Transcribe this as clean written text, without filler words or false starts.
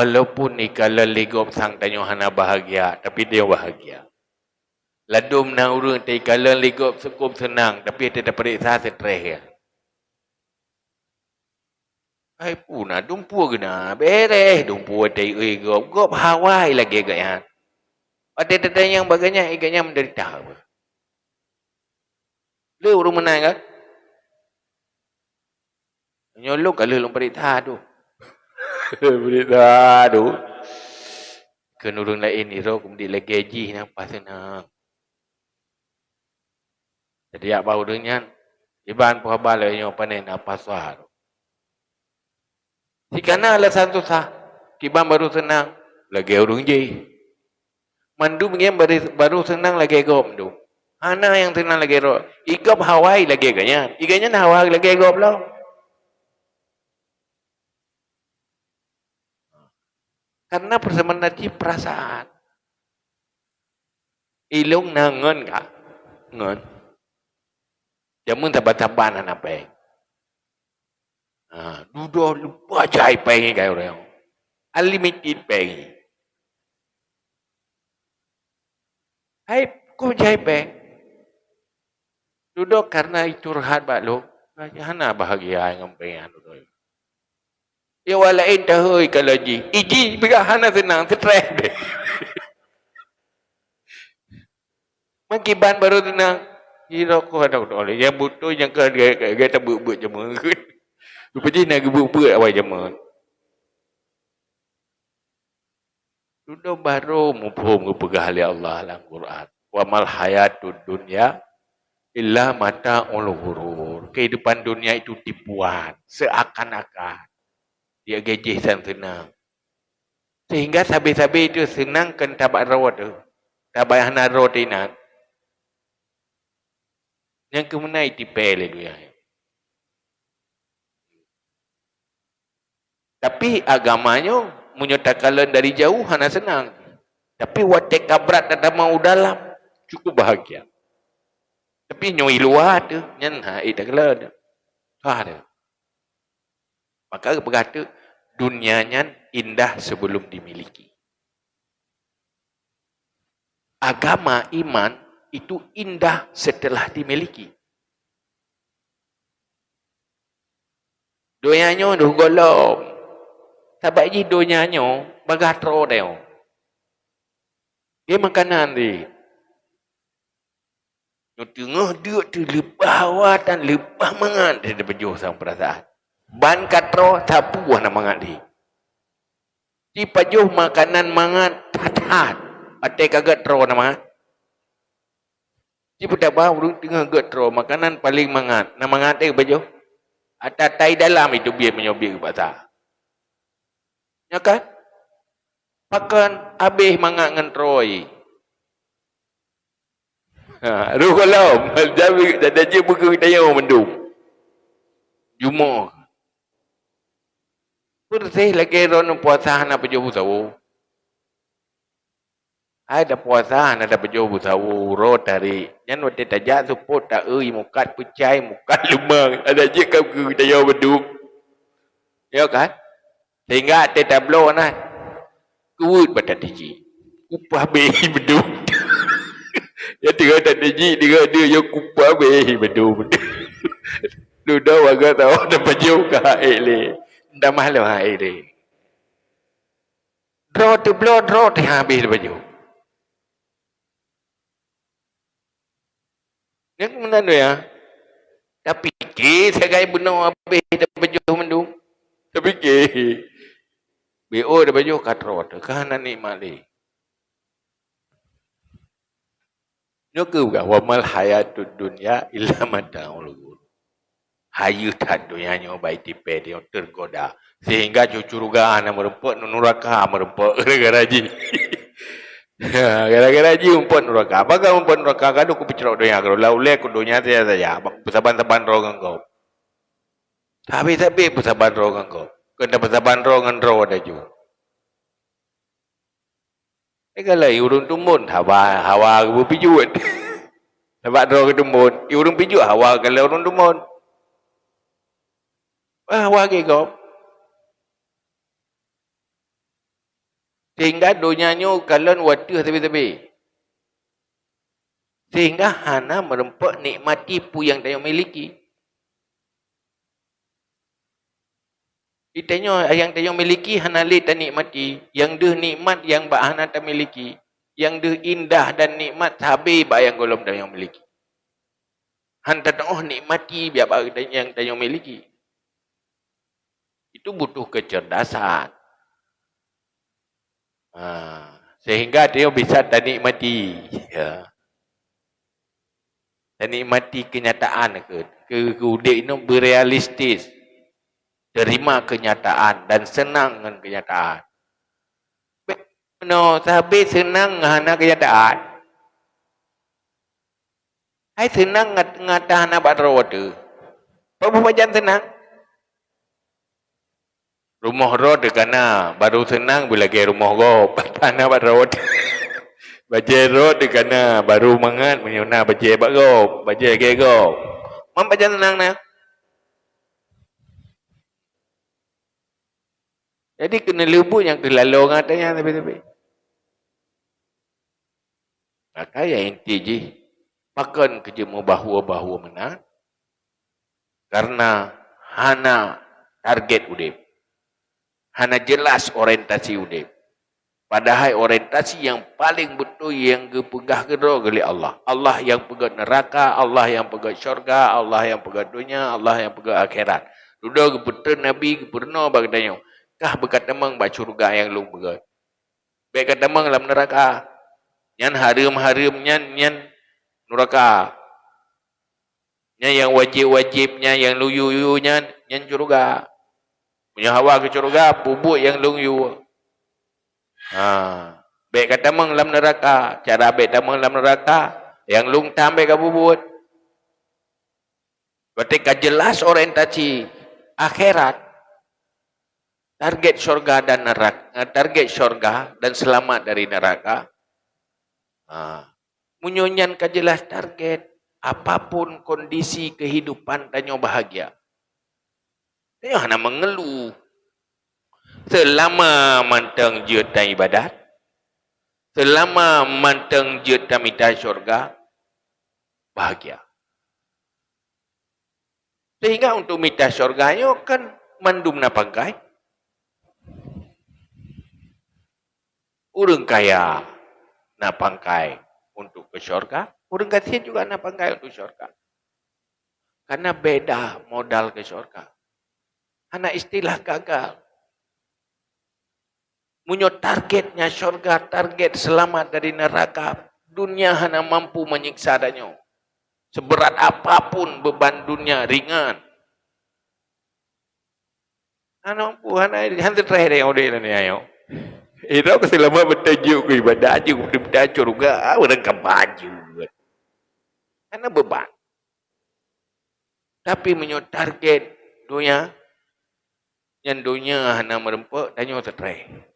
Walaupun ni kalau legop sang tanyo hana bahagia, tapi dia bahagia. Ladum na urang tai kalau legop cukup senang, tapi dia tak periksa stres ya. Ai puna dumpu gena, beres dumpu tai gop Hawaii lagi gaya. Ada yang baganya iganya menderita. Lu urang menang kan? Nyolok kalau lu periksa tu. Periksa tu. Kenurung lain ni roh kemudian lagi gaji nampak senang. Jadi apa urangnya? Iban puha balai nyo panen apa sah. Sikana alasan susah. Kiban baru senang. Lagi urung je. Mandu mungkin baru senang lagi gom tu. Hana yang senang lagi roh. Igop Hawaii lagi ganyan. Iganya Hawaii lagi gop lah. Karena persamaan nanti perasaan. Ilung na ngon ka? Ngon. Jamun tabat-tabanan apa yang? Duduk lupa jai pengi kaya orang. Unlimited pengi. Hai, kau jai peng. Duduk karena itu rehat bak lo. Hana bahagia yang pengen tu. Ya walain tahui kalau ji. Iji bila hana senang stres deh. Makiban baru senang. Kira kau ada oleh. Yang butuh yang kata buat jemur. Rupanya nak buat awal jemur. Sudah baru mufhum kepegah oleh Allah dalam Quran. Wa mal hayatud dunya illa mata'ul ghurur. Kehidupan dunia itu tipuan, seakan-akan dia gejih dan senang. Sehingga sabi-sabi itu senang kan tabak rawat tu. Tabak hana rawat inat. Yang kemenai tipel itu ya. Tapi agamanya menyatakan dari jauh hana senang. Tapi watek kabrat dan mau dalam cukup bahagia. Tapi nyoi luar tu, nyan tak kala tu. Ada. Maka berkata dunianya indah sebelum dimiliki. Agama iman itu indah setelah dimiliki. Dunianya dah golong. Sebab ini dunianya bagatro dia. Dia makanan dia. Tengah dia tu lebah awatan, lebah mangat dia berjuh sang perasaan. Ban katro sapu nak mangat dia. Di pajuh makanan mangat tatat. Ate kagat tro nama. Di pada bawah tengah gatro makanan paling mangat. Nama mangat dia pajuh. Atatai dalam itu biar menyobik ke pasar. Ya kan? Pakan habis mangat dengan troi. Ruh kolam. Jadi je buku kita yang mendung. Jumlah. Bersih lagi ron puasa nak pergi busawu. Ada puasa nak pergi busawu rotari. Yang waktu tajak support tak mukat pucai mukat lemang. Ada je kau kita yang mendung. Ya kan? Sehingga ada tablo nak. Kuut pada tiji. Upah behi mendung. Ya tengah tak tiji dengan dia yang kupah behi mendung. Duda warga tahu dapat juga ele. Dah mahal ele. Draw tu blow draw tu habis baju. Yang mana tu ya? Tapi ke segai benar habis dapat baju mendung. Tapi ke BO dah baju katrot kan ni mali. Nyoku juga wa mal hayatud dunya illa mata'ul ghurur. Hayu tak dunianya baik tipe dia tergoda. Sehingga cucurugaan merempuk nuraka merempuk gara-gara ji. Gara-gara ji umpun nuraka. Apakah umpun nuraka kadu ku picerok dunia kalau laule ku dunia saja. Pesaban-saban rogan kau. Tapi pesaban rogan kau. Kena pesaban rogan ro ada juga. Kalau urung tumbun hawa ku pijut. Sebab rogan tumbun, urung pijut hawa kalau urung tumbun. Hawa ke kau. Sehingga dunianya kalon wadah tepi-tepi. Sehingga hana merempak nikmati pu yang dia miliki. Ditanya yang dia miliki hana le tak nikmati. Yang dia nikmat yang bak hana tak miliki. Yang dia indah dan nikmat habis bak yang golom dia miliki. Hanta tak nikmati biar bak yang dia miliki. Itu butuh kecerdasan. Sehingga dia bisa tak nikmati. Ya. Dan nikmati kenyataan ke udik itu berealistis. Terima kenyataan dan senang dengan kenyataan. No, sahabat senang dengan kenyataan. Hai senang ngata hana badro tu. Apa bajan senang? Rumah road kana baru senang bila ke rumah go. Hana badro. Baje road kana baru mangat menyuna baje bago, baje gego. Mam bajan senang na. Jadi kena lebu yang kelalong katanya tapi. Maka yang inti je. Makan kerja mu bahawa menang. Karena hana target udip. Hana jelas orientasi udip. Padahal orientasi yang paling betul yang kepegah kedua oleh Allah. Allah yang pegang neraka, Allah yang pegang syurga, Allah yang pegang dunia, Allah yang pegang akhirat. Duduk betul Nabi pernah bagdanya. Kah berkata mang baca syurga yang lu pegang. Baik kata mang dalam neraka. Nyan harum nyan neraka. Nyan yang wajib-wajibnya, yang luyu-luyunya, nyan syurga. Punya hawa ke syurga, bubuk yang luyu. Baik kata mang dalam neraka, cara baik kata mang dalam neraka, yang lung tambah ke bubut. Ketika jelas orientasi akhirat, target syurga dan neraka, target syurga dan selamat dari neraka. Munyonyan ke jelas target, apapun kondisi kehidupan tanya bahagia. Tanya hanya mengeluh. Selama manteng juta ibadat, selama manteng juta minta syurga, bahagia. Sehingga untuk minta syurga itu kan mandum na pangkai. Urang kaya na pangkai untuk ke syurga, urang kasihan juga na pangkai untuk syurga. Karena beda modal ke syurga. Hana istilah gagal. Munyo targetnya syurga, target selamat dari neraka. Dunia hana mampu menyiksa danyo. Seberat apapun beban dunia ringan. Hana mampu, hana terakhir yang udah ini ayo. Itu aku selama bertajuk ke ibadah aja, bertajuk syurga, orang kebaju. Hana beban. Tapi munyo target dunia, yang dunia hana merempak, danyo terakhir.